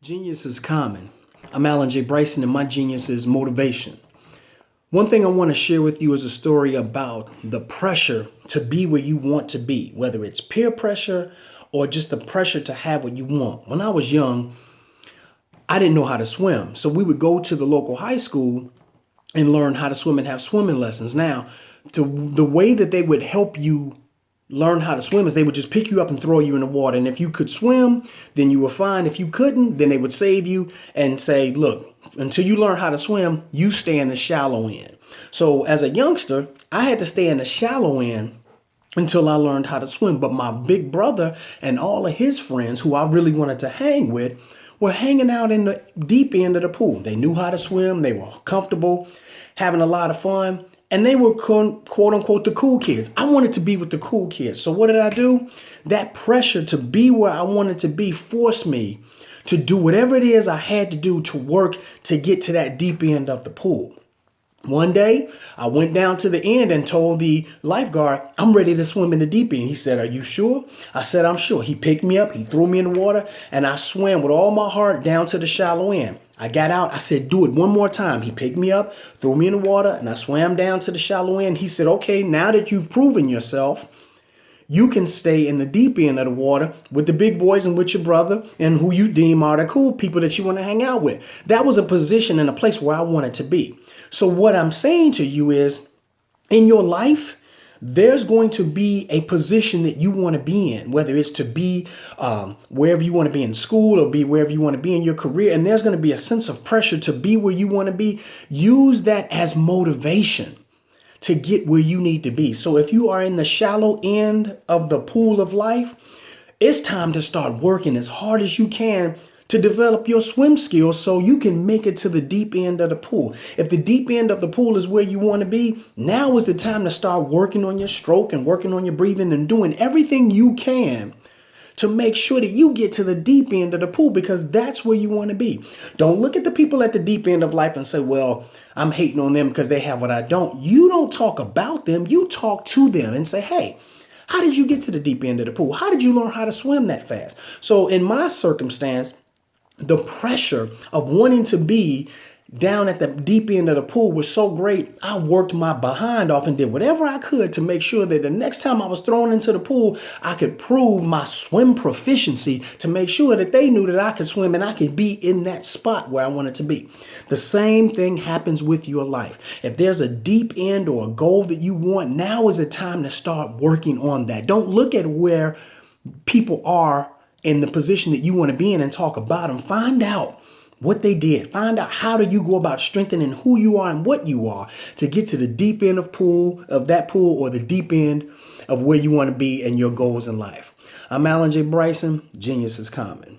Genius is common. I'm Alan J. Bryson, and my genius is motivation. One thing I want to share with you is a story about the pressure to be where you want to be, whether it's peer pressure or just the pressure to have what you want. When I was young, I didn't know how to swim. So we would go to the local high school and learn how to swim and have swimming lessons. Now, the way that they would help you learn how to swim is they would just pick you up and throw you in the water. And if you could swim, then you were fine. If you couldn't, then they would save you and say, look, until you learn how to swim, you stay in the shallow end. So as a youngster, I had to stay in the shallow end until I learned how to swim. But my big brother and all of his friends who I really wanted to hang with were hanging out in the deep end of the pool. They knew how to swim. They were comfortable, having a lot of fun. And they were quote unquote the cool kids. I wanted to be with the cool kids. So what did I do? That pressure to be where I wanted to be forced me to do whatever it is I had to do to work to get to that deep end of the pool. One day, I went down to the end and told the lifeguard, I'm ready to swim in the deep end. He said, are you sure? I said, I'm sure. He picked me up, he threw me in the water, and I swam with all my heart down to the shallow end. I got out. I said, do it one more time. He picked me up, threw me in the water, and I swam down to the shallow end. He said, okay, now that you've proven yourself, you can stay in the deep end of the water with the big boys and with your brother and who you deem are the cool people that you want to hang out with. That was a position and a place where I wanted to be. So what I'm saying to you is, in your life, there's going to be a position that you want to be in, whether it's to be wherever you want to be in school or be wherever you want to be in your career. And there's going to be a sense of pressure to be where you want to be. Use that as motivation to get where you need to be. So if you are in the shallow end of the pool of life, it's time to start working as hard as you can to develop your swim skills so you can make it to the deep end of the pool. If the deep end of the pool is where you want to be, now is the time to start working on your stroke and working on your breathing and doing everything you can to make sure that you get to the deep end of the pool, because that's where you want to be. Don't look at the people at the deep end of life and say, well, I'm hating on them because they have what I don't. You don't talk about them. You talk to them and say, hey, how did you get to the deep end of the pool? How did you learn how to swim that fast? So in my circumstance, the pressure of wanting to be down at the deep end of the pool was so great, I worked my behind off and did whatever I could to make sure that the next time I was thrown into the pool, I could prove my swim proficiency to make sure that they knew that I could swim and I could be in that spot where I wanted to be. The same thing happens with your life. If there's a deep end or a goal that you want, now is the time to start working on that. Don't look at where people are in the position that you want to be in and talk about them. Find out what they did. Find out how do you go about strengthening who you are and what you are to get to the deep end of that pool or the deep end of where you want to be and your goals in life. I'm Alan J. Bryson. Genius is common.